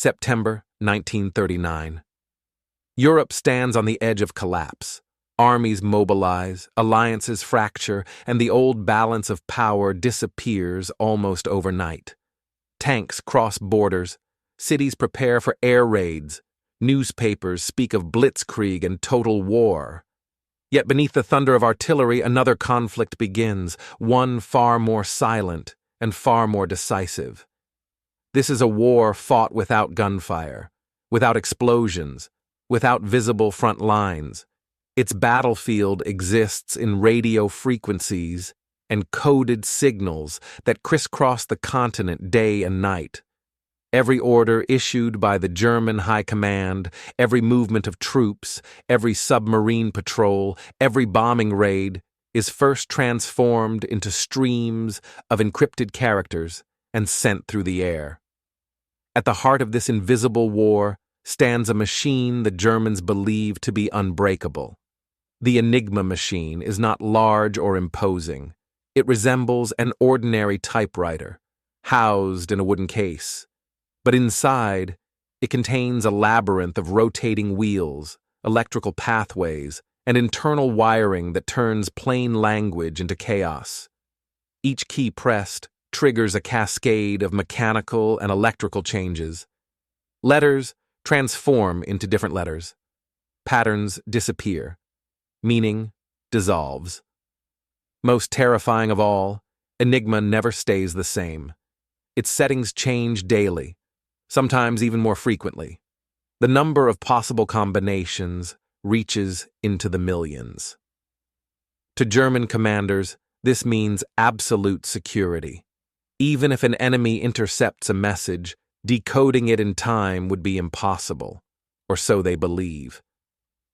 September 1939. Europe stands on the edge of collapse. Armies mobilize, alliances fracture, and the old balance of power disappears almost overnight. Tanks cross borders, cities prepare for air raids, newspapers speak of blitzkrieg and total war. Yet beneath the thunder of artillery, another conflict begins, one far more silent and far more decisive. This is a war fought without gunfire, without explosions, without visible front lines. Its battlefield exists in radio frequencies and coded signals that crisscross the continent day and night. Every order issued by the German High Command, every movement of troops, every submarine patrol, every bombing raid is first transformed into streams of encrypted characters and sent through the air. At the heart of this invisible war stands a machine the Germans believe to be unbreakable. The Enigma machine is not large or imposing. It resembles an ordinary typewriter, housed in a wooden case. But inside, it contains a labyrinth of rotating wheels, electrical pathways, and internal wiring that turns plain language into chaos. Each key pressed triggers a cascade of mechanical and electrical changes. Letters transform into different letters. Patterns disappear. Meaning dissolves. Most terrifying of all, Enigma never stays the same. Its settings change daily, sometimes even more frequently. The number of possible combinations reaches into the millions. To German commanders, this means absolute security. Even if an enemy intercepts a message, decoding it in time would be impossible, or so they believe.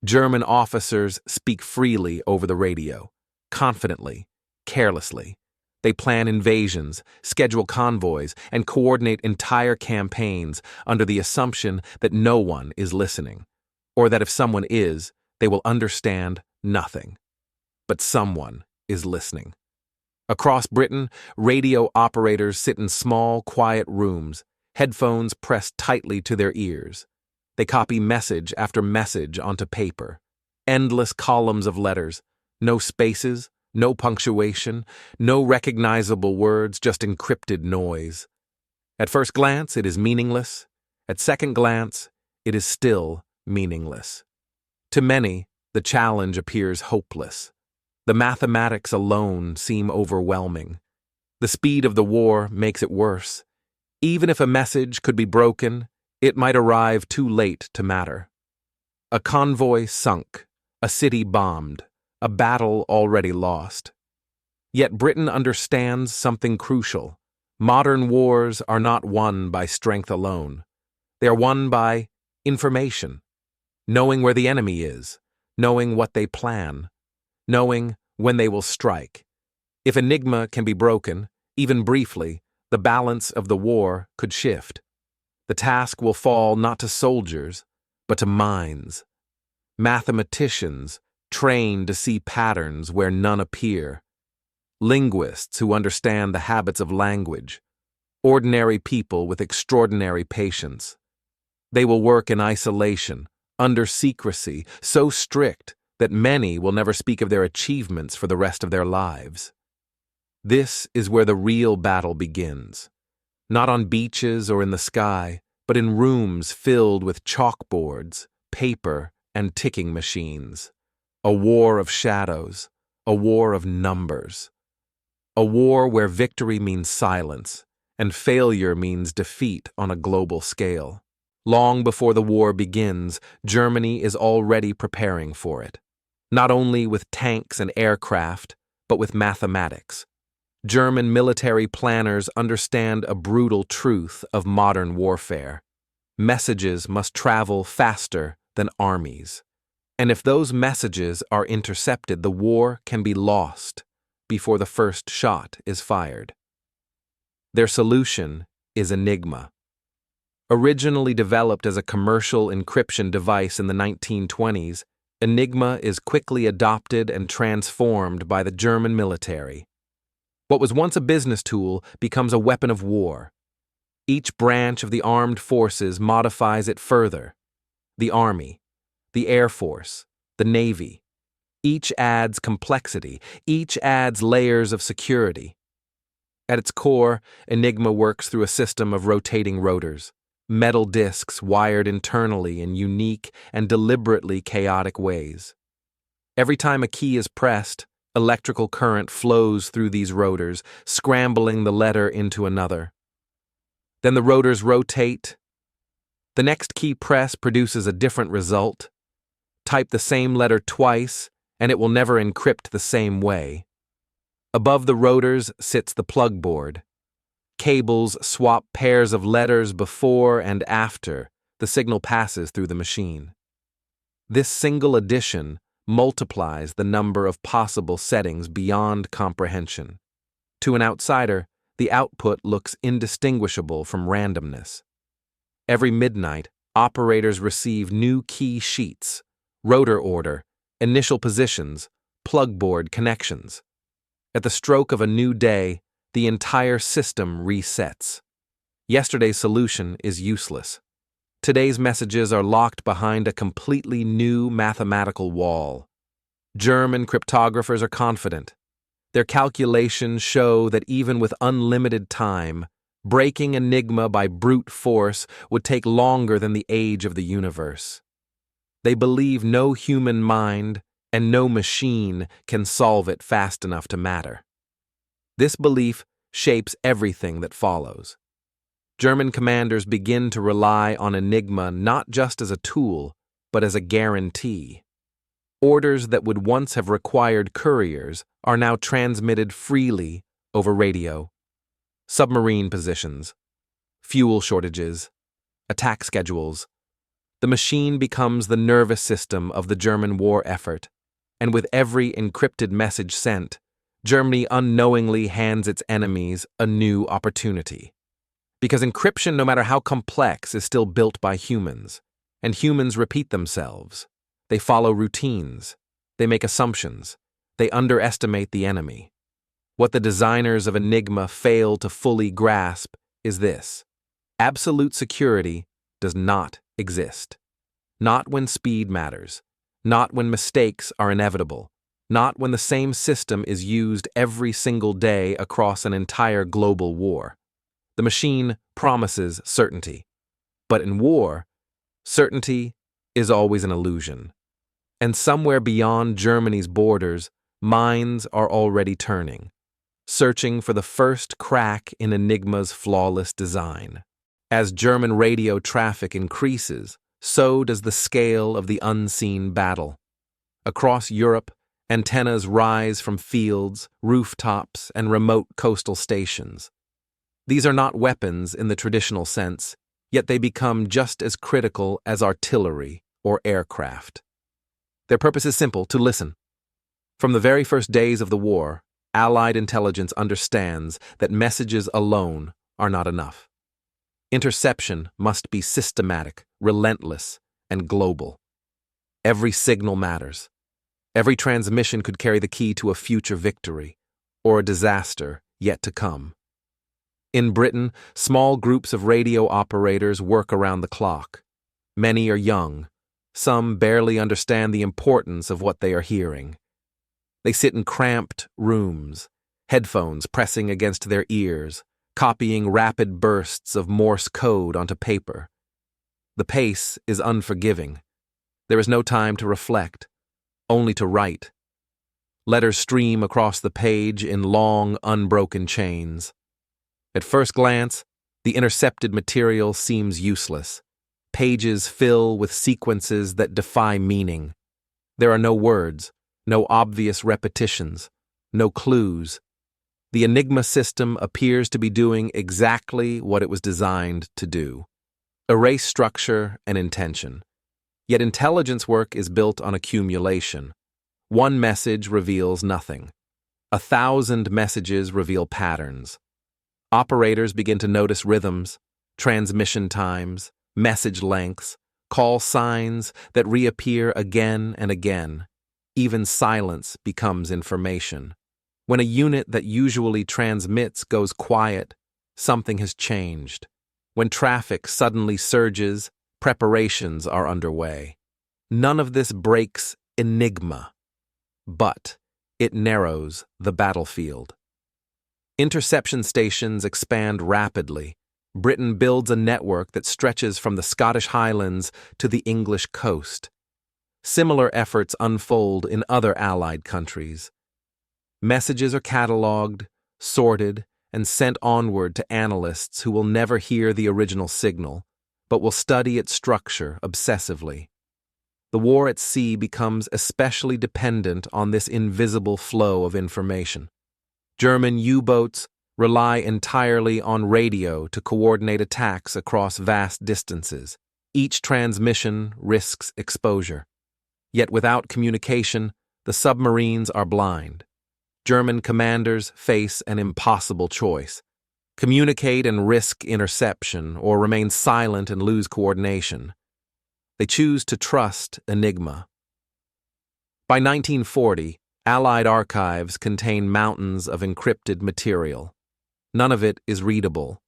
German officers speak freely over the radio, confidently, carelessly. They plan invasions, schedule convoys, and coordinate entire campaigns under the assumption that no one is listening, or that if someone is, they will understand nothing. But someone is listening. Across Britain, radio operators sit in small, quiet rooms, headphones pressed tightly to their ears. They copy message after message onto paper. Endless columns of letters, no spaces, no punctuation, no recognizable words, just encrypted noise. At first glance, it is meaningless. At second glance, it is still meaningless. To many, the challenge appears hopeless. The mathematics alone seem overwhelming. The speed of the war makes it worse. Even if a message could be broken, it might arrive too late to matter. A convoy sunk, a city bombed, a battle already lost. Yet Britain understands something crucial. Modern wars are not won by strength alone. They are won by information. Knowing where the enemy is, knowing what they plan, knowing when they will strike. If Enigma can be broken, even briefly, the balance of the war could shift. The task will fall not to soldiers, but to minds. Mathematicians, trained to see patterns where none appear. Linguists who understand the habits of language. Ordinary people with extraordinary patience. They will work in isolation, under secrecy, so strict that many will never speak of their achievements for the rest of their lives. This is where the real battle begins. Not on beaches or in the sky, but in rooms filled with chalkboards, paper, and ticking machines. A war of shadows, a war of numbers. A war where victory means silence, and failure means defeat on a global scale. Long before the war begins, Germany is already preparing for it. Not only with tanks and aircraft, but with mathematics. German military planners understand a brutal truth of modern warfare. Messages must travel faster than armies. And if those messages are intercepted, the war can be lost before the first shot is fired. Their solution is Enigma. Originally developed as a commercial encryption device in the 1920s, Enigma is quickly adopted and transformed by the German military. What was once a business tool becomes a weapon of war. Each branch of the armed forces modifies it further. The Army, the Air Force, the Navy. Each adds complexity, each adds layers of security. At its core, Enigma works through a system of rotating rotors, metal discs wired internally in unique and deliberately chaotic ways. Every time a key is pressed, electrical current flows through these rotors, scrambling the letter into another. Then the rotors rotate. The next key press produces a different result. Type the same letter twice, and it will never encrypt the same way. Above the rotors sits the plug board. Cables swap pairs of letters before and after the signal passes through the machine. This single addition multiplies the number of possible settings beyond comprehension. To an outsider, the output looks indistinguishable from randomness. Every midnight, operators receive new key sheets, rotor order, initial positions, plug board connections. At the stroke of a new day, the entire system resets. Yesterday's solution is useless. Today's messages are locked behind a completely new mathematical wall. German cryptographers are confident. Their calculations show that even with unlimited time, breaking Enigma by brute force would take longer than the age of the universe. They believe no human mind and no machine can solve it fast enough to matter. This belief shapes everything that follows. German commanders begin to rely on Enigma not just as a tool, but as a guarantee. Orders that would once have required couriers are now transmitted freely over radio. Submarine positions, fuel shortages, attack schedules. The machine becomes the nervous system of the German war effort, and with every encrypted message sent, Germany unknowingly hands its enemies a new opportunity. Because encryption, no matter how complex, is still built by humans, and humans repeat themselves. They follow routines. They make assumptions. They underestimate the enemy. What the designers of Enigma fail to fully grasp is this: absolute security does not exist. Not when speed matters. Not when mistakes are inevitable. Not when the same system is used every single day across an entire global war. The machine promises certainty. But in war, certainty is always an illusion. And somewhere beyond Germany's borders, minds are already turning, searching for the first crack in Enigma's flawless design. As German radio traffic increases, so does the scale of the unseen battle. Across Europe, antennas rise from fields, rooftops, and remote coastal stations. These are not weapons in the traditional sense, yet they become just as critical as artillery or aircraft. Their purpose is simple: to listen. From the very first days of the war, Allied intelligence understands that messages alone are not enough. Interception must be systematic, relentless, and global. Every signal matters. Every transmission could carry the key to a future victory or a disaster yet to come. In Britain, small groups of radio operators work around the clock. Many are young. Some barely understand the importance of what they are hearing. They sit in cramped rooms, headphones pressing against their ears, copying rapid bursts of Morse code onto paper. The pace is unforgiving. There is no time to reflect, only to write. Letters stream across the page in long, unbroken chains. At first glance, the intercepted material seems useless. Pages fill with sequences that defy meaning. There are no words, no obvious repetitions, no clues. The Enigma system appears to be doing exactly what it was designed to do: erase structure and intention. Yet intelligence work is built on accumulation. One message reveals nothing. 1,000 messages reveal patterns. Operators begin to notice rhythms, transmission times, message lengths, call signs that reappear again and again. Even silence becomes information. When a unit that usually transmits goes quiet, something has changed. When traffic suddenly surges, preparations are underway. None of this breaks Enigma, but it narrows the battlefield. Interception stations expand rapidly. Britain builds a network that stretches from the Scottish Highlands to the English coast. Similar efforts unfold in other Allied countries. Messages are catalogued, sorted, and sent onward to analysts who will never hear the original signal, but will study its structure obsessively. The war at sea becomes especially dependent on this invisible flow of information. German U-boats rely entirely on radio to coordinate attacks across vast distances. Each transmission risks exposure. Yet without communication, the submarines are blind. German commanders face an impossible choice: communicate and risk interception, or remain silent and lose coordination. They choose to trust Enigma. By 1940, Allied archives contain mountains of encrypted material. None of it is readable,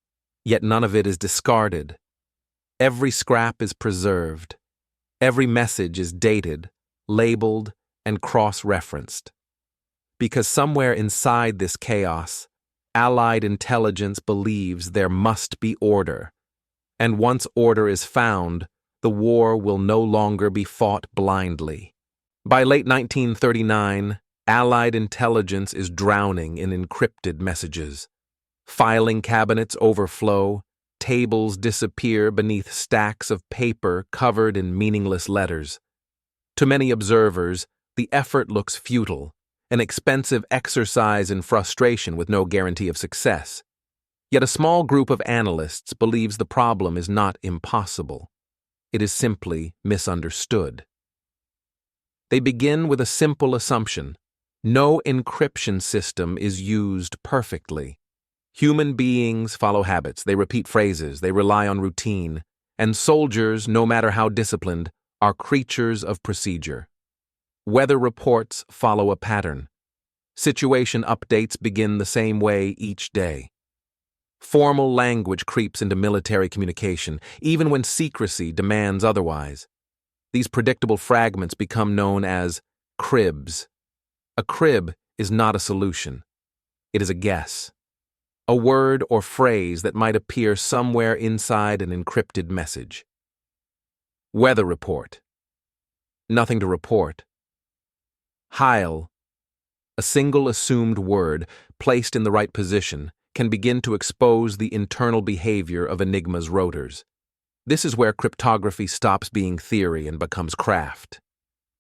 yet none of it is discarded. Every scrap is preserved. Every message is dated, labeled, and cross-referenced. Because somewhere inside this chaos, Allied intelligence believes there must be order. And once order is found, the war will no longer be fought blindly. By late 1939, Allied intelligence is drowning in encrypted messages. Filing cabinets overflow, tables disappear beneath stacks of paper covered in meaningless letters. To many observers, the effort looks futile, an expensive exercise in frustration with no guarantee of success. Yet a small group of analysts believes the problem is not impossible. It is simply misunderstood. They begin with a simple assumption: no encryption system is used perfectly. Human beings follow habits, they repeat phrases, they rely on routine, and soldiers, no matter how disciplined, are creatures of procedure. Weather reports follow a pattern. Situation updates begin the same way each day. Formal language creeps into military communication, even when secrecy demands otherwise. These predictable fragments become known as cribs. A crib is not a solution. It is a guess. A word or phrase that might appear somewhere inside an encrypted message. Weather report. Nothing to report. Heil. A single assumed word, placed in the right position, can begin to expose the internal behavior of Enigma's rotors. This is where cryptography stops being theory and becomes craft.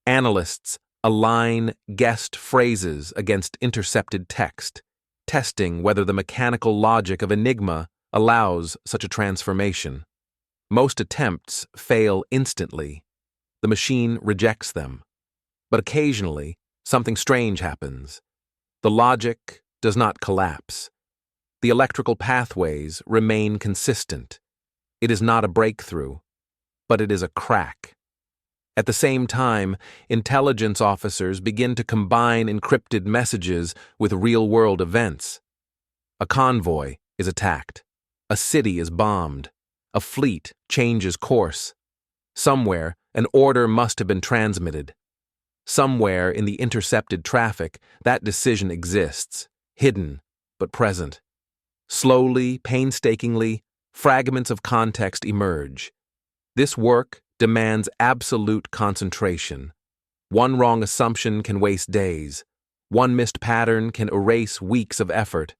Analysts align guessed phrases against intercepted text, testing whether the mechanical logic of Enigma allows such a transformation. Most attempts fail instantly. The machine rejects them. But occasionally, something strange happens. The logic does not collapse. The electrical pathways remain consistent. It is not a breakthrough, but it is a crack. At the same time, intelligence officers begin to combine encrypted messages with real-world events. A convoy is attacked. A city is bombed. A fleet changes course. Somewhere, an order must have been transmitted. Somewhere in the intercepted traffic, that decision exists, hidden but present. Slowly, painstakingly, fragments of context emerge. This work demands absolute concentration. One wrong assumption can waste days. One missed pattern can erase weeks of effort.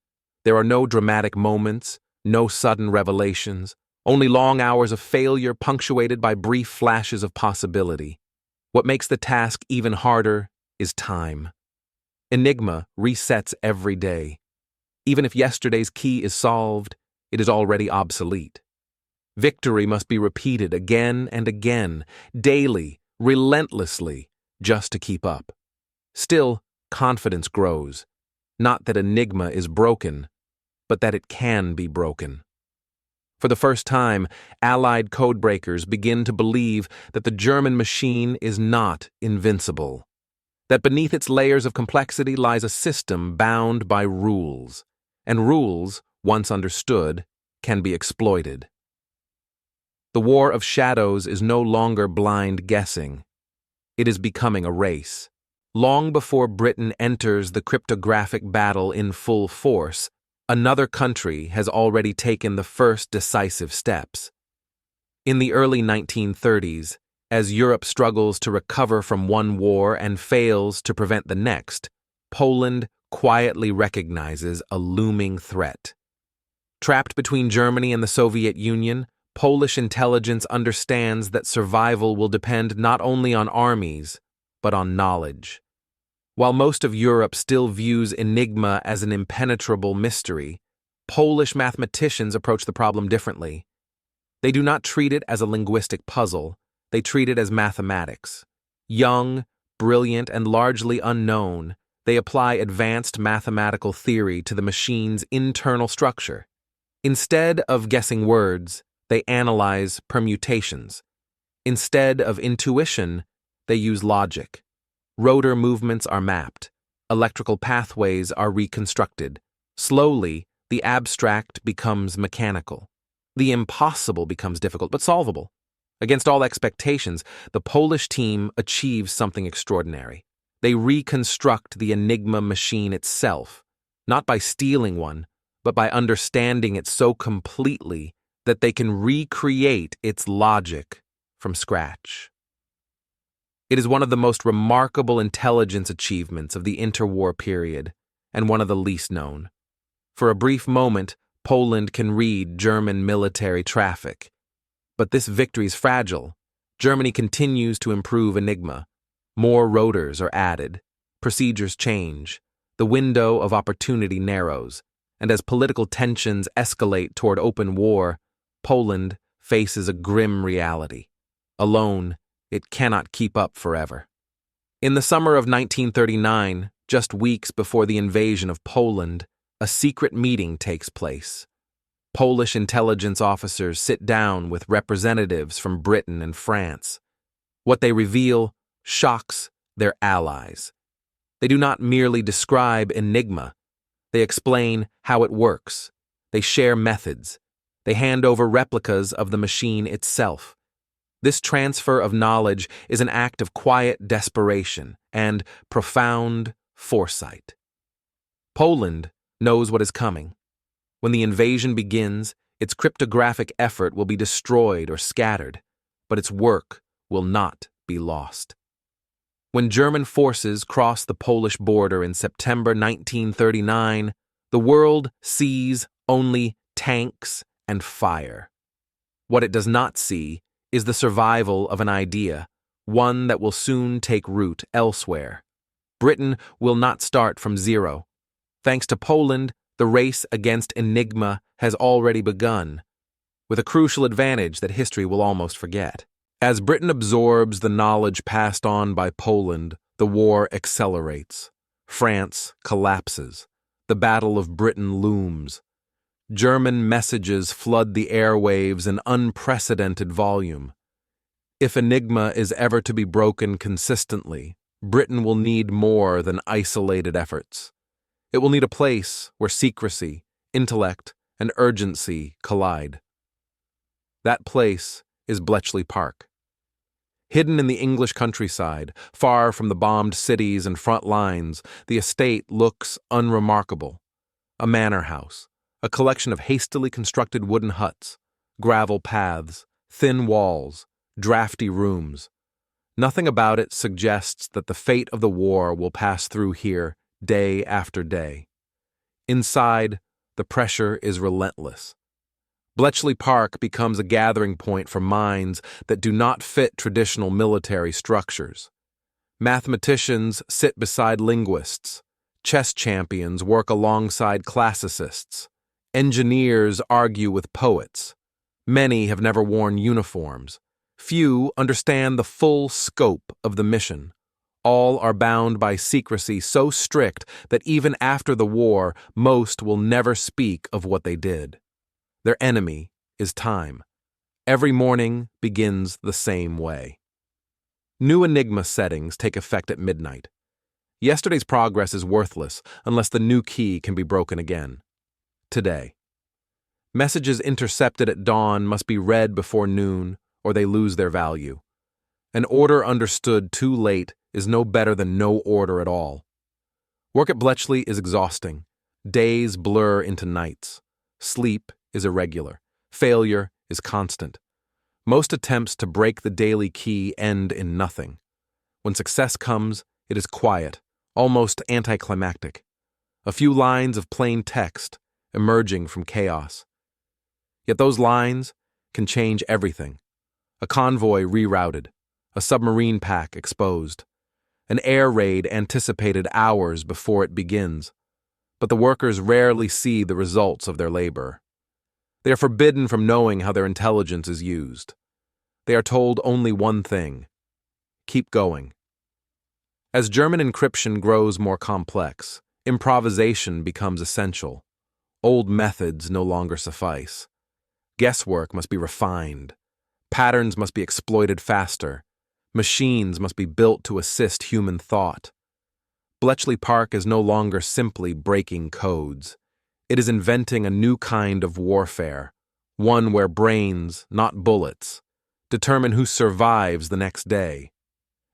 There are no dramatic moments, no sudden revelations, only long hours of failure punctuated by brief flashes of possibility. What makes the task even harder is time. Enigma resets every day. Even if yesterday's key is solved, it is already obsolete. Victory must be repeated again and again, daily, relentlessly, just to keep up. Still, confidence grows. Not that Enigma is broken, but that it can be broken. For the first time, Allied codebreakers begin to believe that the German machine is not invincible, that beneath its layers of complexity lies a system bound by rules, and rules, once understood, can be exploited. The war of shadows is no longer blind guessing. It is becoming a race. Long before Britain enters the cryptographic battle in full force, another country has already taken the first decisive steps. In the early 1930s, as Europe struggles to recover from one war and fails to prevent the next, Poland quietly recognizes a looming threat. Trapped between Germany and the Soviet Union, Polish intelligence understands that survival will depend not only on armies, but on knowledge. While most of Europe still views Enigma as an impenetrable mystery, Polish mathematicians approach the problem differently. They do not treat it as a linguistic puzzle, they treat it as mathematics. Young, brilliant, and largely unknown, they apply advanced mathematical theory to the machine's internal structure. Instead of guessing words, they analyze permutations. Instead of intuition, they use logic. Rotor movements are mapped. Electrical pathways are reconstructed. Slowly, the abstract becomes mechanical. The impossible becomes difficult but solvable. Against all expectations, the Polish team achieves something extraordinary. They reconstruct the Enigma machine itself, not by stealing one, but by understanding it so completely that they can recreate its logic from scratch. It is one of the most remarkable intelligence achievements of the interwar period, and one of the least known. For a brief moment, Poland can read German military traffic. But this victory is fragile. Germany continues to improve Enigma. More rotors are added. Procedures change. The window of opportunity narrows. And as political tensions escalate toward open war, Poland faces a grim reality. Alone, it cannot keep up forever. In the summer of 1939, just weeks before the invasion of Poland, a secret meeting takes place. Polish intelligence officers sit down with representatives from Britain and France. What they reveal shocks their allies. They do not merely describe Enigma. They explain how it works. They share methods. They hand over replicas of the machine itself. This transfer of knowledge is an act of quiet desperation and profound foresight. Poland knows what is coming. When the invasion begins, its cryptographic effort will be destroyed or scattered, but its work will not be lost. When German forces cross the Polish border in September 1939, the world sees only tanks and fire. What it does not see is the survival of an idea, one that will soon take root elsewhere. Britain will not start from zero. Thanks to Poland, the race against Enigma has already begun, with a crucial advantage that history will almost forget. As Britain absorbs the knowledge passed on by Poland, the war accelerates. France collapses. The Battle of Britain looms. German messages flood the airwaves in unprecedented volume. If Enigma is ever to be broken consistently, Britain will need more than isolated efforts. It will need a place where secrecy, intellect, and urgency collide. That place is Bletchley Park. Hidden in the English countryside, far from the bombed cities and front lines, the estate looks unremarkable. A manor house, a collection of hastily constructed wooden huts, gravel paths, thin walls, drafty rooms. Nothing about it suggests that the fate of the war will pass through here day after day. Inside, the pressure is relentless. Bletchley Park becomes a gathering point for minds that do not fit traditional military structures. Mathematicians sit beside linguists. Chess champions work alongside classicists. Engineers argue with poets. Many have never worn uniforms. Few understand the full scope of the mission. All are bound by secrecy so strict that even after the war, most will never speak of what they did. Their enemy is time. Every morning begins the same way. New Enigma settings take effect at midnight. Yesterday's progress is worthless unless the new key can be broken again. Today. Messages intercepted at dawn must be read before noon, or they lose their value. An order understood too late is no better than no order at all. Work at Bletchley is exhausting. Days blur into nights. Sleep is irregular. Failure is constant. Most attempts to break the daily key end in nothing. When success comes, it is quiet, almost anticlimactic. A few lines of plain text emerging from chaos. Yet those lines can change everything. A convoy rerouted, a submarine pack exposed, an air raid anticipated hours before it begins. But the workers rarely see the results of their labor. They are forbidden from knowing how their intelligence is used. They are told only one thing: keep going. As German encryption grows more complex, improvisation becomes essential. Old methods no longer suffice. Guesswork must be refined. Patterns must be exploited faster. Machines must be built to assist human thought. Bletchley Park is no longer simply breaking codes. It is inventing a new kind of warfare, one where brains, not bullets, determine who survives the next day.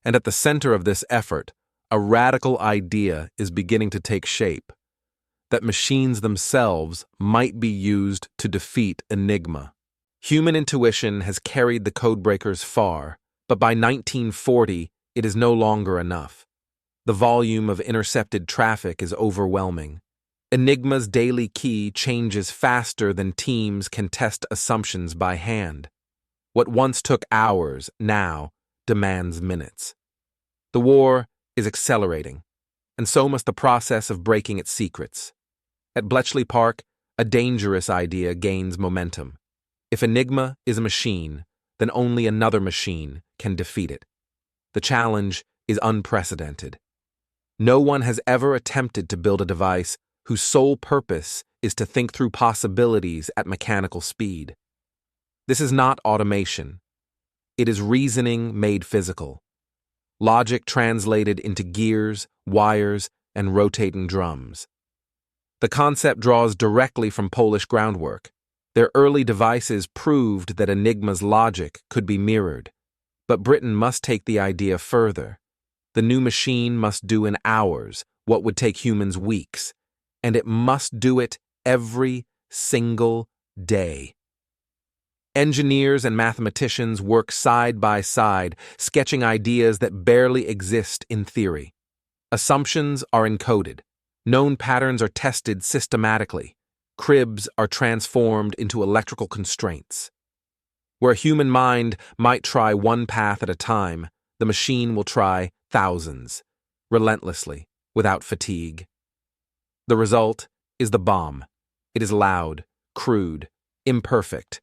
And at the center of this effort, a radical idea is beginning to take shape: that machines themselves might be used to defeat Enigma. Human intuition has carried the codebreakers far, but by 1940, it is no longer enough. The volume of intercepted traffic is overwhelming. Enigma's daily key changes faster than teams can test assumptions by hand. What once took hours now demands minutes. The war is accelerating, and so must the process of breaking its secrets. At Bletchley Park, a dangerous idea gains momentum. If Enigma is a machine, then only another machine can defeat it. The challenge is unprecedented. No one has ever attempted to build a device whose sole purpose is to think through possibilities at mechanical speed. This is not automation. It is reasoning made physical. Logic translated into gears, wires, and rotating drums. The concept draws directly from Polish groundwork. Their early devices proved that Enigma's logic could be mirrored. But Britain must take the idea further. The new machine must do in hours what would take humans weeks, and it must do it every single day. Engineers and mathematicians work side by side, sketching ideas that barely exist in theory. Assumptions are encoded. Known patterns are tested systematically. Cribs are transformed into electrical constraints. Where a human mind might try one path at a time, the machine will try thousands, relentlessly, without fatigue. The result is the bomb. It is loud, crude, imperfect.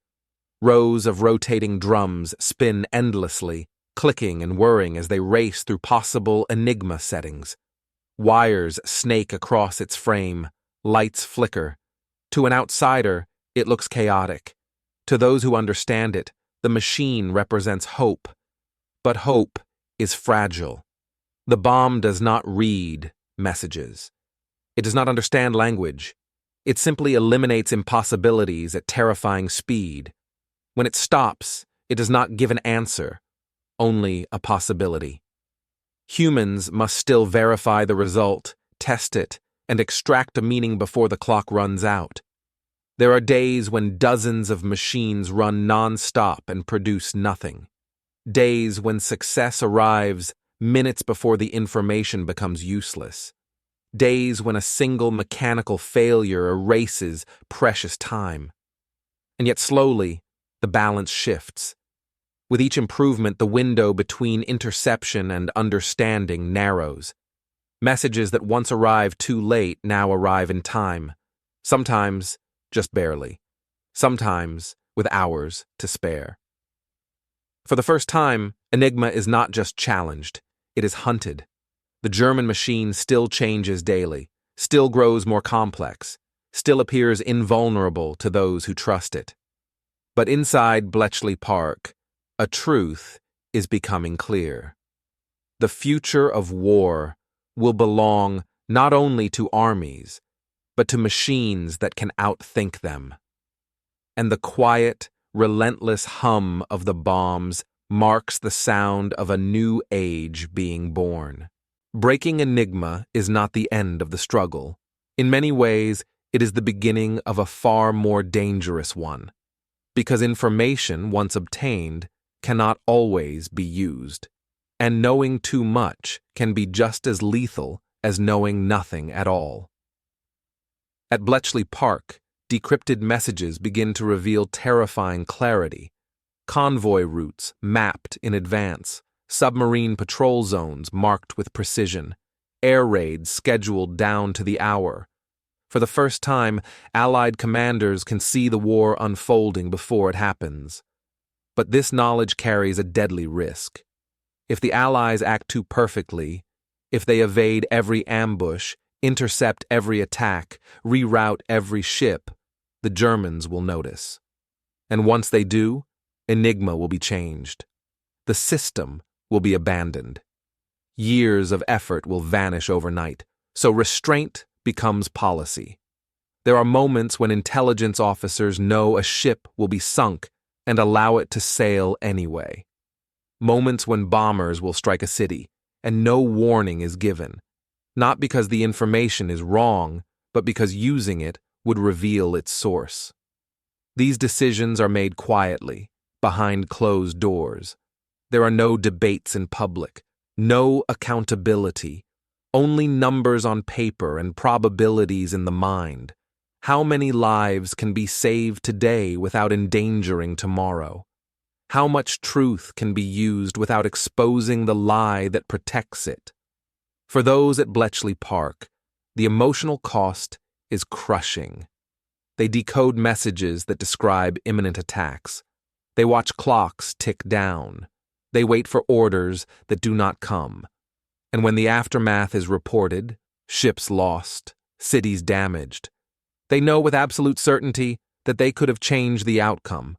Rows of rotating drums spin endlessly, clicking and whirring as they race through possible Enigma settings. Wires snake across its frame, lights flicker. To an outsider, it looks chaotic. To those who understand it, the machine represents hope. But hope is fragile. The bomb does not read messages. It does not understand language. It simply eliminates impossibilities at terrifying speed. When it stops, it does not give an answer, only a possibility. Humans must still verify the result, test it, and extract a meaning before the clock runs out. There are days when dozens of machines run non-stop and produce nothing. Days when success arrives minutes before the information becomes useless. Days when a single mechanical failure erases precious time. And yet slowly, the balance shifts. With each improvement, the window between interception and understanding narrows. Messages that once arrived too late now arrive in time. Sometimes just barely. Sometimes with hours to spare. For the first time, Enigma is not just challenged, it is hunted. The German machine still changes daily, still grows more complex, still appears invulnerable to those who trust it. But inside Bletchley Park, a truth is becoming clear. The future of war will belong not only to armies, but to machines that can outthink them. and the quiet, relentless hum of the bombs marks the sound of a new age being born. Breaking Enigma is not the end of the struggle. In many ways, it is the beginning of a far more dangerous one, because information, once obtained, cannot always be used, and knowing too much can be just as lethal as knowing nothing at all. At Bletchley Park, decrypted messages begin to reveal terrifying clarity. Convoy routes mapped in advance, submarine patrol zones marked with precision, air raids scheduled down to the hour. For the first time, Allied commanders can see the war unfolding before it happens. But this knowledge carries a deadly risk. If the Allies act too perfectly, if they evade every ambush, intercept every attack, reroute every ship, the Germans will notice. And once they do, Enigma will be changed. The system will be abandoned. Years of effort will vanish overnight, so restraint becomes policy. There are moments when intelligence officers know a ship will be sunk and allow it to sail anyway. Moments when bombers will strike a city and no warning is given, not because the information is wrong, but because using it would reveal its source. These decisions are made quietly, behind closed doors. There are no debates in public, no accountability, only numbers on paper and probabilities in the mind. How many lives can be saved today without endangering tomorrow? How much truth can be used without exposing the lie that protects it? For those at Bletchley Park, the emotional cost is crushing. They decode messages that describe imminent attacks. They watch clocks tick down. They wait for orders that do not come. And when the aftermath is reported, ships lost, cities damaged, they know with absolute certainty that they could have changed the outcome.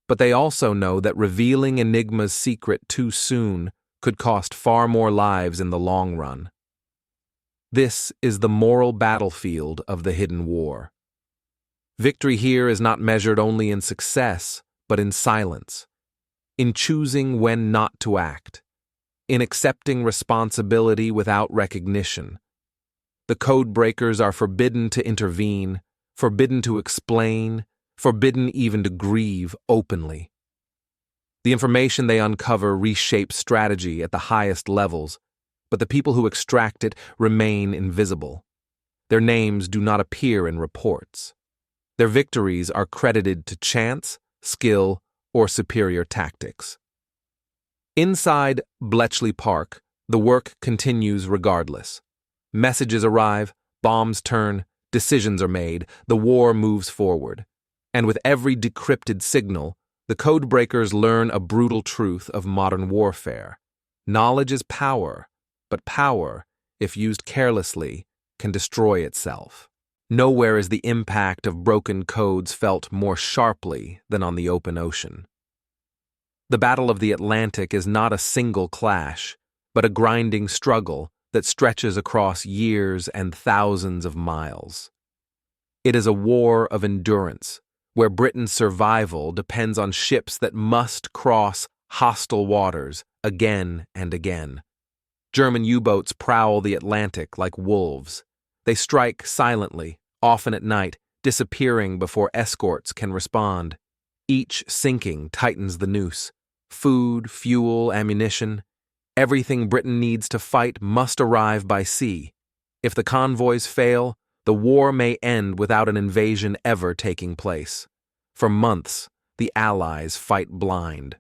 But they also know that revealing Enigma's secret too soon could cost far more lives in the long run. This is the moral battlefield of the hidden war. Victory here is not measured only in success, but in silence, in choosing when not to act, in accepting responsibility without recognition. The code breakers are forbidden to intervene, forbidden to explain, forbidden even to grieve openly. The information they uncover reshapes strategy at the highest levels, but the people who extract it remain invisible. Their names do not appear in reports. Their victories are credited to chance, skill, or superior tactics. Inside Bletchley Park, the work continues regardless. Messages arrive, bombs turn, decisions are made, the war moves forward. And with every decrypted signal, the codebreakers learn a brutal truth of modern warfare. Knowledge is power, but power, if used carelessly, can destroy itself. Nowhere is the impact of broken codes felt more sharply than on the open ocean. The Battle of the Atlantic is not a single clash, but a grinding struggle that stretches across years and thousands of miles. It is a war of endurance, where Britain's survival depends on ships that must cross hostile waters again and again. German U-boats prowl the Atlantic like wolves. They strike silently, often at night, disappearing before escorts can respond. Each sinking tightens the noose. Food, fuel, ammunition, everything Britain needs to fight must arrive by sea. If the convoys fail, the war may end without an invasion ever taking place. For months, the Allies fight blind.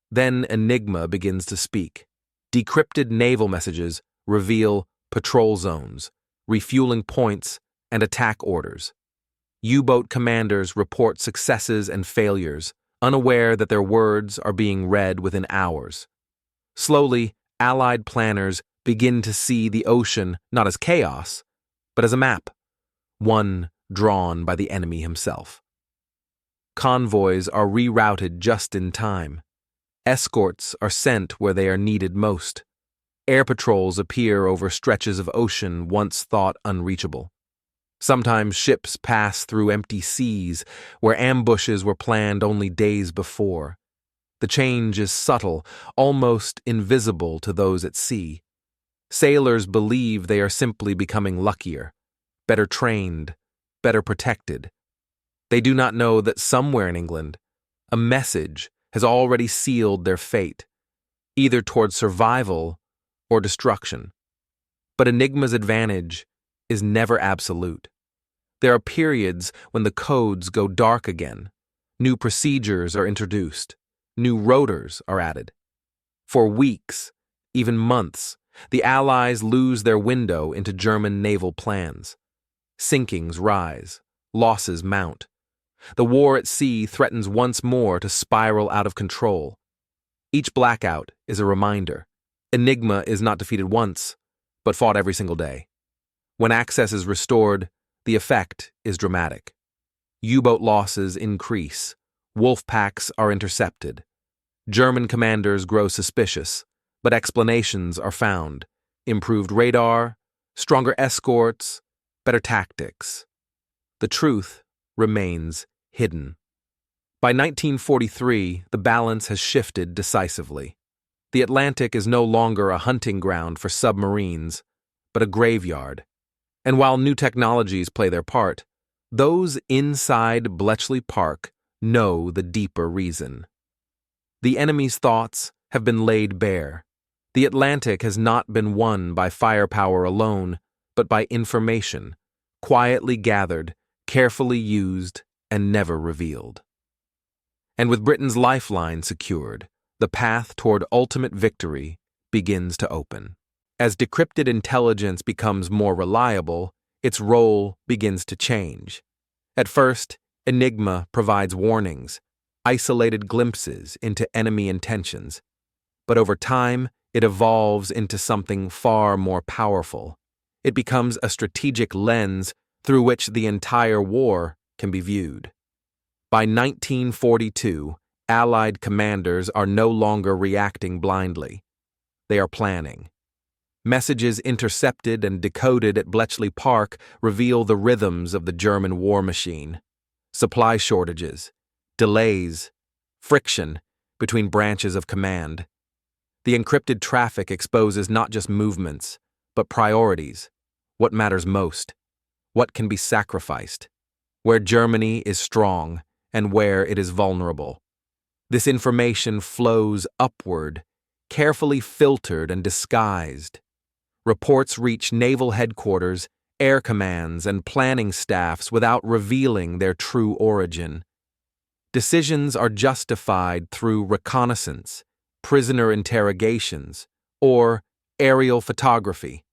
Then Enigma begins to speak. Decrypted naval messages reveal patrol zones, refueling points, and attack orders. U-boat commanders report successes and failures, unaware that their words are being read within hours. Slowly, Allied planners begin to see the ocean not as chaos, but as a map, one drawn by the enemy himself. Convoys are rerouted just in time. Escorts are sent where they are needed most. Air patrols appear over stretches of ocean once thought unreachable. Sometimes ships pass through empty seas where ambushes were planned only days before. The change is subtle, almost invisible to those at sea. Sailors believe they are simply becoming luckier, better trained, better protected. They do not know that somewhere in England, a message has already sealed their fate, either toward survival or destruction. But Enigma's advantage is never absolute. There are periods when the codes go dark again, new procedures are introduced, new rotors are added. For weeks, even months, the Allies lose their window into German naval plans. Sinkings rise, losses mount. The war at sea threatens once more to spiral out of control. Each blackout is a reminder. Enigma is not defeated once, but fought every single day. When access is restored, the effect is dramatic. U-boat losses increase. Wolf packs are intercepted. German commanders grow suspicious, but explanations are found. Improved radar, stronger escorts, better tactics. The truth remains hidden. By 1943, the balance has shifted decisively. The Atlantic is no longer a hunting ground for submarines, but a graveyard. And while new technologies play their part, those inside Bletchley Park know the deeper reason. The enemy's thoughts have been laid bare. The Atlantic has not been won by firepower alone, but by information, quietly gathered, carefully used, and never revealed. And with Britain's lifeline secured, the path toward ultimate victory begins to open. As decrypted intelligence becomes more reliable, its role begins to change. At first, Enigma provides warnings, isolated glimpses into enemy intentions. But over time, it evolves into something far more powerful. It becomes a strategic lens through which the entire war can be viewed. By 1942, Allied commanders are no longer reacting blindly. They are planning. Messages intercepted and decoded at Bletchley Park reveal the rhythms of the German war machine. Supply shortages, delays, friction between branches of command. The encrypted traffic exposes not just movements, but priorities. What matters most? What can be sacrificed? Where Germany is strong and where it is vulnerable. This information flows upward, carefully filtered and disguised. Reports reach naval headquarters, air commands, and planning staffs without revealing their true origin. Decisions are justified through reconnaissance, prisoner interrogations, or aerial photography.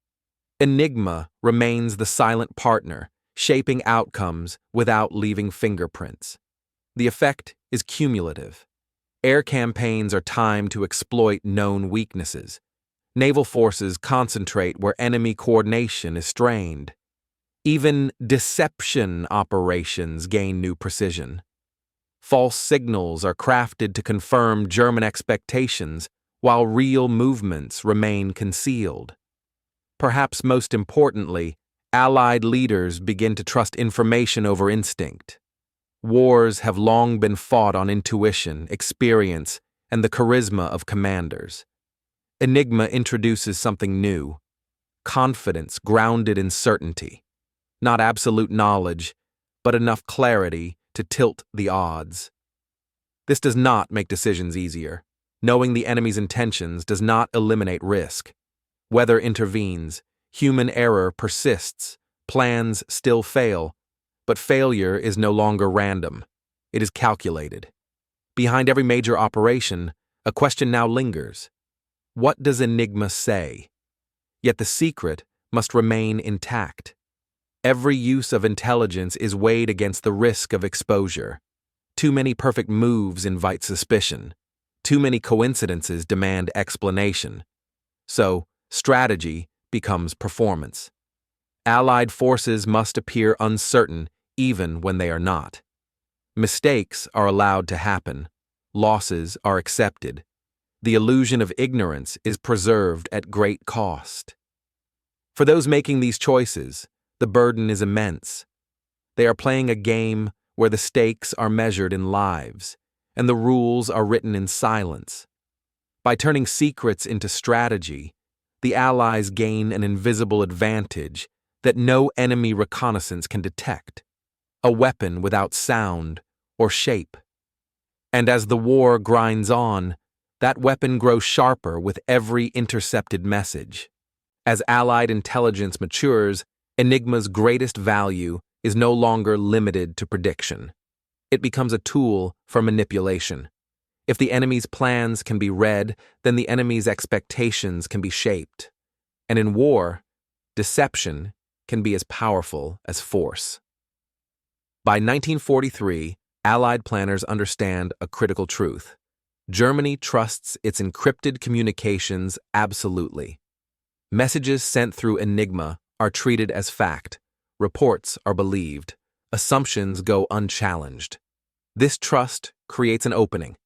Enigma remains the silent partner, shaping outcomes without leaving fingerprints. The effect is cumulative. Air campaigns are timed to exploit known weaknesses. Naval forces concentrate where enemy coordination is strained. Even deception operations gain new precision. False signals are crafted to confirm German expectations, while real movements remain concealed. Perhaps most importantly, Allied leaders begin to trust information over instinct. Wars have long been fought on intuition, experience, and the charisma of commanders. Enigma introduces something new: confidence grounded in certainty. Not absolute knowledge, but enough clarity to tilt the odds. This does not make decisions easier. Knowing the enemy's intentions does not eliminate risk. Weather intervenes, human error persists, plans still fail, but failure is no longer random. It is calculated. Behind every major operation, a question now lingers. What does Enigma say? Yet the secret must remain intact. Every use of intelligence is weighed against the risk of exposure. Too many perfect moves invite suspicion. Too many coincidences demand explanation. So, strategy becomes performance. Allied forces must appear uncertain even when they are not. Mistakes are allowed to happen. Losses are accepted. The illusion of ignorance is preserved at great cost. For those making these choices, the burden is immense. They are playing a game where the stakes are measured in lives, and the rules are written in silence. By turning secrets into strategy, the Allies gain an invisible advantage that no enemy reconnaissance can detect, a weapon without sound or shape. And as the war grinds on, that weapon grows sharper with every intercepted message. As Allied intelligence matures, Enigma's greatest value is no longer limited to prediction. It becomes a tool for manipulation. If the enemy's plans can be read, then the enemy's expectations can be shaped. And in war, deception can be as powerful as force. By 1943, Allied planners understand a critical truth. Germany trusts its encrypted communications absolutely. Messages sent through Enigma are treated as fact. Reports are believed. Assumptions go unchallenged. This trust creates an opening,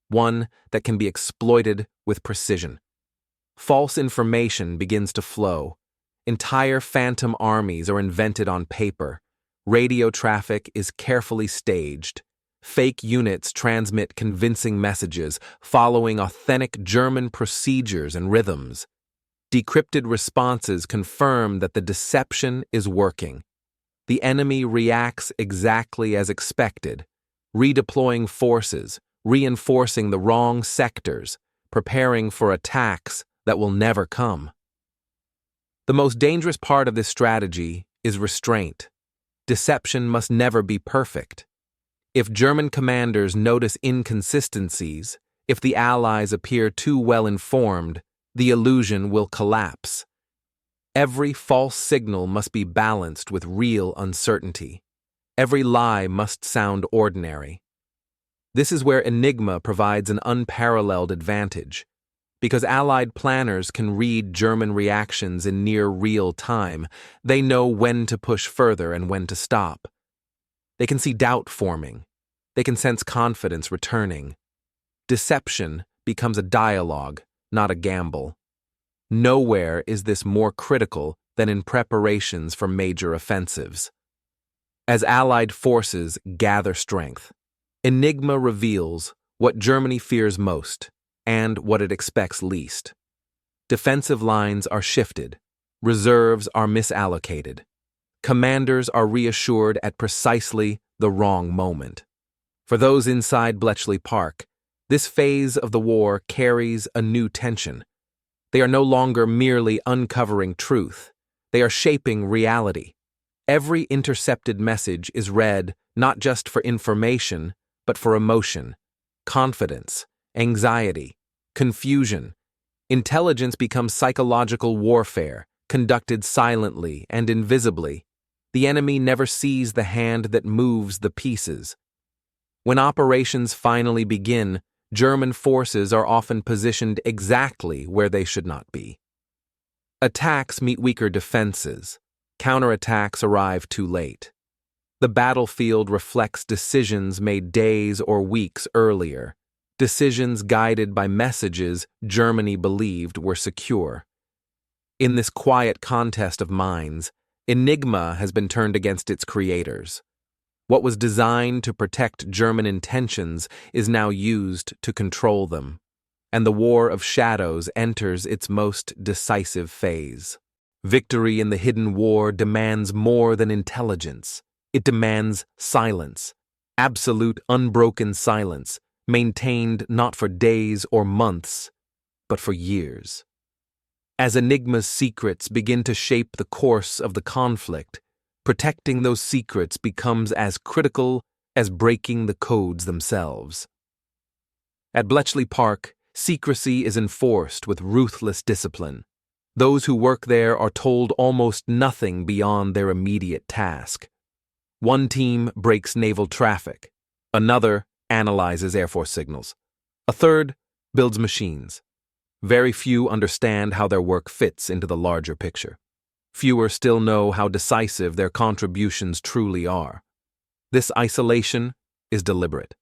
one that can be exploited with precision. False information begins to flow. Entire phantom armies are invented on paper. Radio traffic is carefully staged. Fake units transmit convincing messages following authentic German procedures and rhythms. Decrypted responses confirm that the deception is working. The enemy reacts exactly as expected, redeploying forces, reinforcing the wrong sectors, preparing for attacks that will never come. The most dangerous part of this strategy is restraint. Deception must never be perfect. If German commanders notice inconsistencies, if the Allies appear too well informed, the illusion will collapse. Every false signal must be balanced with real uncertainty. Every lie must sound ordinary. This is where Enigma provides an unparalleled advantage. Because Allied planners can read German reactions in near real time, they know when to push further and when to stop. They can see doubt forming. They can sense confidence returning. Deception becomes a dialogue, not a gamble. Nowhere is this more critical than in preparations for major offensives. As Allied forces gather strength, Enigma reveals what Germany fears most and what it expects least. Defensive lines are shifted. Reserves are misallocated. Commanders are reassured at precisely the wrong moment. For those inside Bletchley Park, this phase of the war carries a new tension. They are no longer merely uncovering truth. They are shaping reality. Every intercepted message is read not just for information, but for emotion, confidence, anxiety, confusion. Intelligence becomes psychological warfare, conducted silently and invisibly. The enemy never sees the hand that moves the pieces. When operations finally begin, German forces are often positioned exactly where they should not be. Attacks meet weaker defenses. Counterattacks arrive too late. The battlefield reflects decisions made days or weeks earlier, decisions guided by messages Germany believed were secure. In this quiet contest of minds, Enigma has been turned against its creators. What was designed to protect German intentions is now used to control them, and the War of Shadows enters its most decisive phase. Victory in the hidden war demands more than intelligence. It demands silence, absolute unbroken silence, maintained not for days or months, but for years. As Enigma's secrets begin to shape the course of the conflict, protecting those secrets becomes as critical as breaking the codes themselves. At Bletchley Park, secrecy is enforced with ruthless discipline. Those who work there are told almost nothing beyond their immediate task. One team breaks naval traffic. Another analyzes Air Force signals. A third builds machines. Very few understand how their work fits into the larger picture. Fewer still know how decisive their contributions truly are. This isolation is deliberate.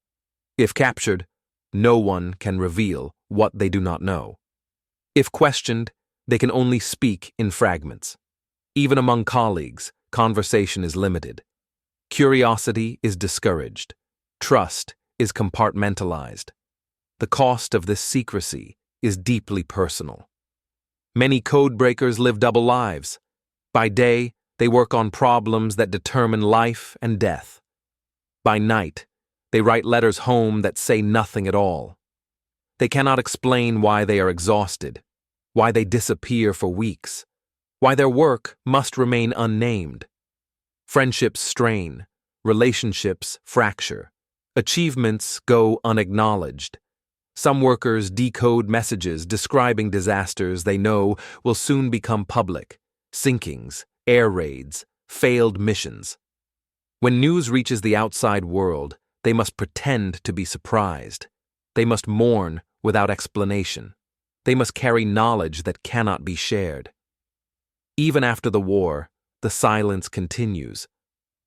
If captured, no one can reveal what they do not know. If questioned, they can only speak in fragments. Even among colleagues, conversation is limited. Curiosity is discouraged. Trust is compartmentalized. The cost of this secrecy is deeply personal. Many code breakers live double lives. By day, they work on problems that determine life and death. By night, they write letters home that say nothing at all. They cannot explain why they are exhausted, why they disappear for weeks, why their work must remain unnamed. Friendships strain, relationships fracture, achievements go unacknowledged. Some workers decode messages describing disasters they know will soon become public: sinkings, air raids, failed missions. When news reaches the outside world, they must pretend to be surprised. They must mourn without explanation. They must carry knowledge that cannot be shared. Even after the war, the silence continues.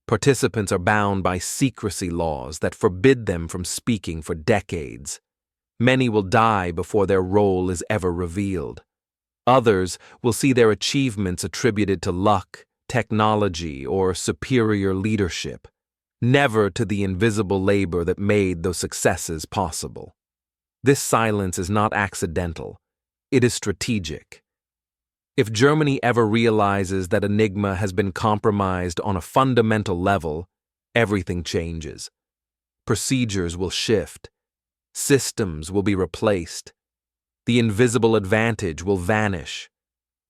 Participants are bound by secrecy laws that forbid them from speaking for decades. Many will die before their role is ever revealed. Others will see their achievements attributed to luck, technology, or superior leadership, never to the invisible labor that made those successes possible. This silence is not accidental. It is strategic. If Germany ever realizes that Enigma has been compromised on a fundamental level, everything changes. Procedures will shift. Systems will be replaced. The invisible advantage will vanish.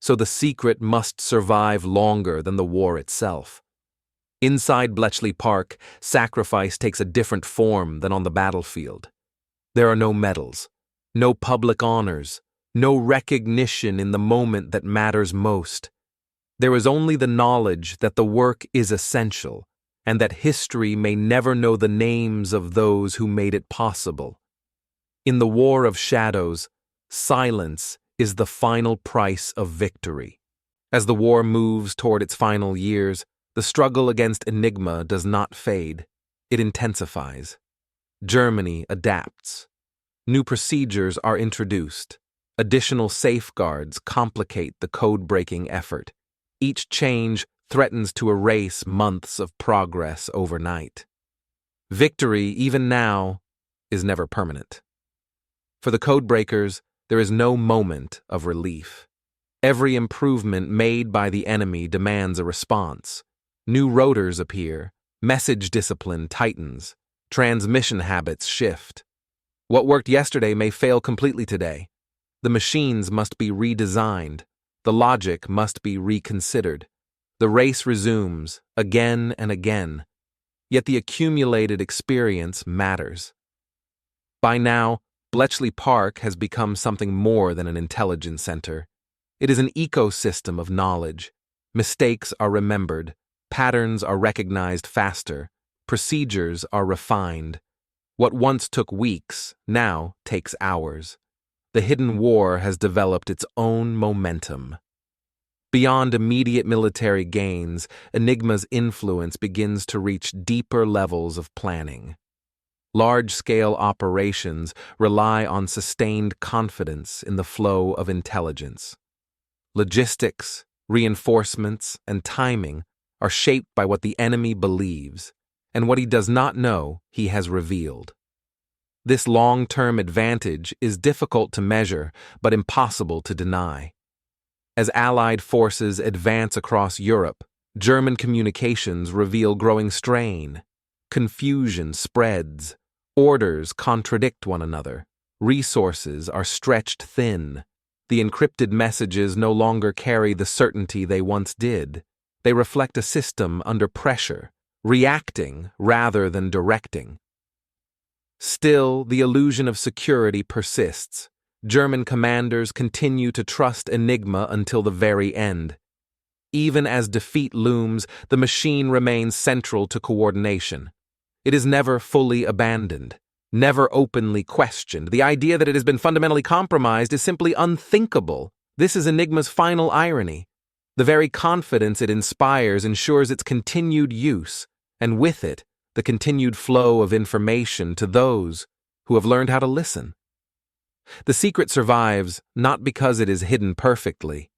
So the secret must survive longer than the war itself. Inside Bletchley Park, sacrifice takes a different form than on the battlefield. There are no medals, no public honors, no recognition in the moment that matters most. There is only the knowledge that the work is essential, and that history may never know the names of those who made it possible. In the war of shadows, silence is the final price of victory. As the war moves toward its final years, the struggle against Enigma does not fade. It intensifies. Germany adapts. New procedures are introduced. Additional safeguards complicate the code-breaking effort. Each change threatens to erase months of progress overnight. Victory, even now, is never permanent. For the codebreakers, there is no moment of relief. Every improvement made by the enemy demands a response. New rotors appear, message discipline tightens, transmission habits shift. What worked yesterday may fail completely today. The machines must be redesigned. The logic must be reconsidered. The race resumes, again and again. Yet the accumulated experience matters. By now, Bletchley Park has become something more than an intelligence center. It is an ecosystem of knowledge. Mistakes are remembered, patterns are recognized faster, procedures are refined. What once took weeks now takes hours. The hidden war has developed its own momentum. Beyond immediate military gains, Enigma's influence begins to reach deeper levels of planning. Large-scale operations rely on sustained confidence in the flow of intelligence. Logistics, reinforcements, and timing are shaped by what the enemy believes, and what he does not know he has revealed. This long-term advantage is difficult to measure, but impossible to deny. As Allied forces advance across Europe, German communications reveal growing strain. Confusion spreads. Orders contradict one another. Resources are stretched thin. The encrypted messages no longer carry the certainty they once did. They reflect a system under pressure, reacting rather than directing. Still, the illusion of security persists. German commanders continue to trust Enigma until the very end. Even as defeat looms, the machine remains central to coordination. It is never fully abandoned, never openly questioned. The idea that it has been fundamentally compromised is simply unthinkable. This is Enigma's final irony. The very confidence it inspires ensures its continued use, and with it, the continued flow of information to those who have learned how to listen. The secret survives not because it is hidden perfectly,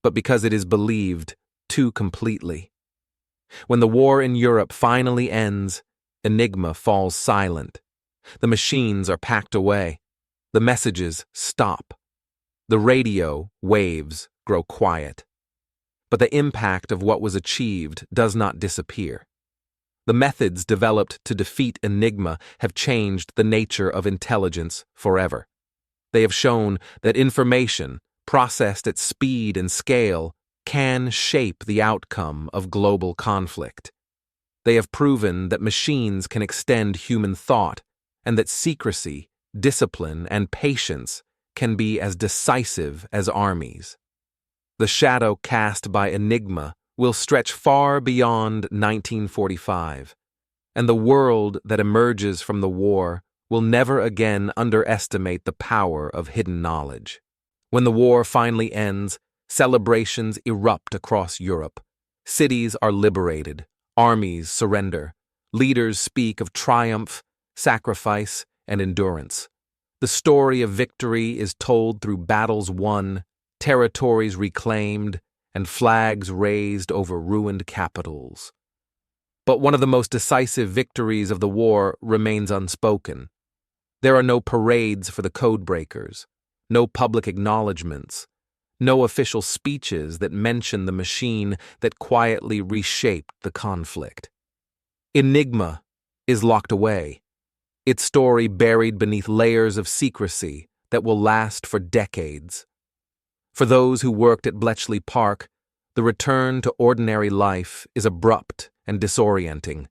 but because it is believed too completely. When the war in Europe finally ends, Enigma falls silent. The machines are packed away. The messages stop. The radio waves grow quiet. But the impact of what was achieved does not disappear. The methods developed to defeat Enigma have changed the nature of intelligence forever. They have shown that information, processed at speed and scale, can shape the outcome of global conflict. They have proven that machines can extend human thought, and that secrecy, discipline, and patience can be as decisive as armies. The shadow cast by Enigma will stretch far beyond 1945, and the world that emerges from the war will never again underestimate the power of hidden knowledge. When the war finally ends, celebrations erupt across Europe. Cities are liberated, armies surrender, leaders speak of triumph, sacrifice, and endurance. The story of victory is told through battles won, territories reclaimed, and flags raised over ruined capitals. But one of the most decisive victories of the war remains unspoken. There are no parades for the codebreakers, no public acknowledgments, no official speeches that mention the machine that quietly reshaped the conflict. Enigma is locked away, its story buried beneath layers of secrecy that will last for decades. For those who worked at Bletchley Park, the return to ordinary life is abrupt and disorienting.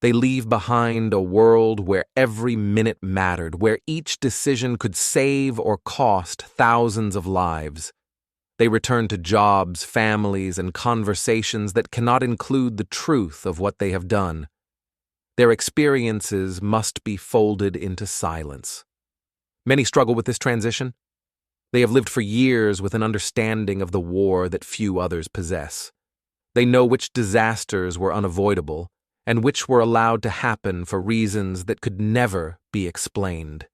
They leave behind a world where every minute mattered, where each decision could save or cost thousands of lives. They return to jobs, families, and conversations that cannot include the truth of what they have done. Their experiences must be folded into silence. Many struggle with this transition. They have lived for years with an understanding of the war that few others possess. They know which disasters were unavoidable and which were allowed to happen for reasons that could never be explained.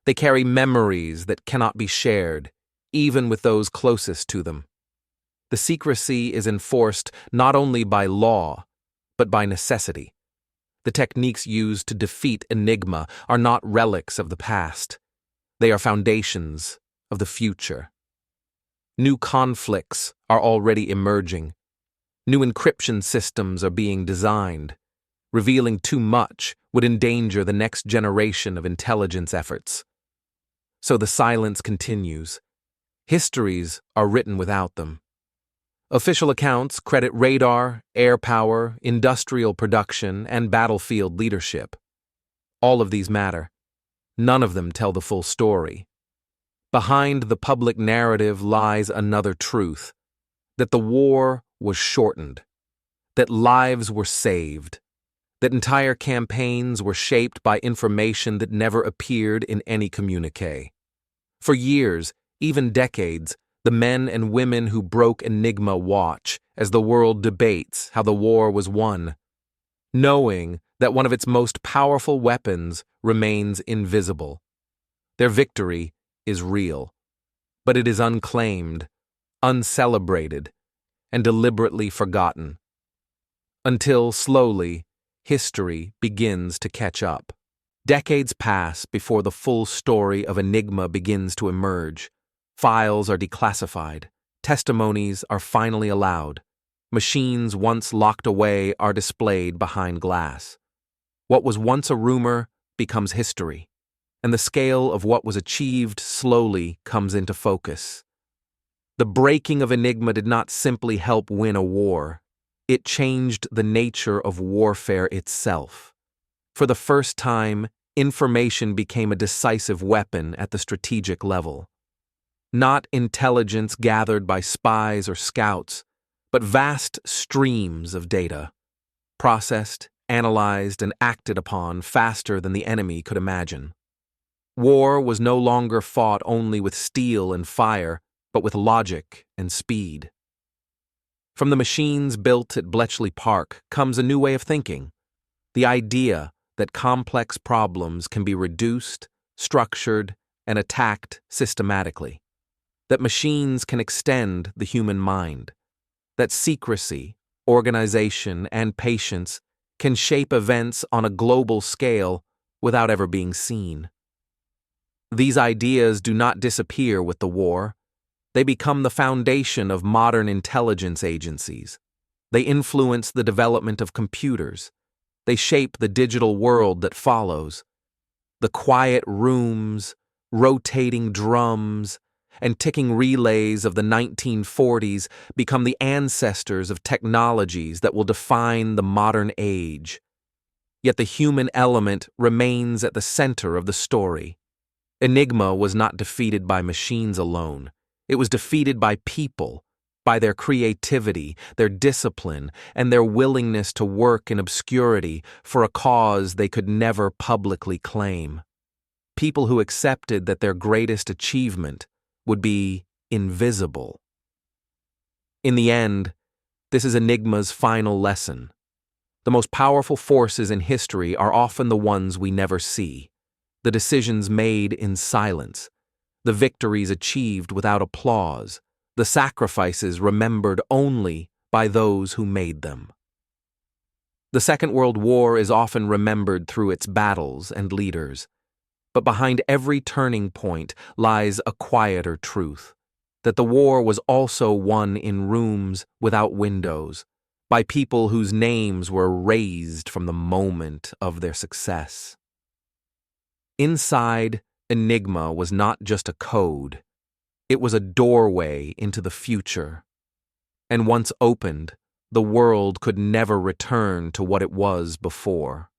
They carry memories that cannot be shared, even with those closest to them. The secrecy is enforced not only by law, but by necessity. The techniques used to defeat Enigma are not relics of the past. They are foundations of the future. New conflicts are already emerging. New encryption systems are being designed. Revealing too much would endanger the next generation of intelligence efforts. So the silence continues. Histories are written without them. Official accounts credit radar, air power, industrial production, and battlefield leadership. All of these matter. None of them tell the full story. Behind the public narrative lies another truth: that the war was shortened, that lives were saved, that entire campaigns were shaped by information that never appeared in any communique. For years, even decades, the men and women who broke Enigma watch as the world debates how the war was won, knowing that one of its most powerful weapons remains invisible. Their victory is real, but it is unclaimed, uncelebrated, and deliberately forgotten. Until, slowly, history begins to catch up. Decades pass before the full story of Enigma begins to emerge. Files are declassified. Testimonies are finally allowed. Machines once locked away are displayed behind glass. What was once a rumor becomes history, and the scale of what was achieved slowly comes into focus. The breaking of Enigma did not simply help win a war. It changed the nature of warfare itself. For the first time, information became a decisive weapon at the strategic level. Not intelligence gathered by spies or scouts, but vast streams of data, processed, analyzed, and acted upon faster than the enemy could imagine. War was no longer fought only with steel and fire, but with logic and speed. From the machines built at Bletchley Park comes a new way of thinking: the idea that complex problems can be reduced, structured, and attacked systematically. That machines can extend the human mind. That secrecy, organization, and patience can shape events on a global scale without ever being seen. These ideas do not disappear with the war. They become the foundation of modern intelligence agencies. They influence the development of computers. They shape the digital world that follows. The quiet rooms, rotating drums, and ticking relays of the 1940s become the ancestors of technologies that will define the modern age. Yet the human element remains at the center of the story. Enigma was not defeated by machines alone. It was defeated by people, by their creativity, their discipline, and their willingness to work in obscurity for a cause they could never publicly claim. People who accepted that their greatest achievement would be invisible. In the end, this is Enigma's final lesson. The most powerful forces in history are often the ones we never see, the decisions made in silence, the victories achieved without applause, the sacrifices remembered only by those who made them. The Second World War is often remembered through its battles and leaders, but behind every turning point lies a quieter truth, that the war was also won in rooms without windows, by people whose names were erased from the moment of their success. Inside, Enigma was not just a code. It was a doorway into the future. And once opened, the world could never return to what it was before.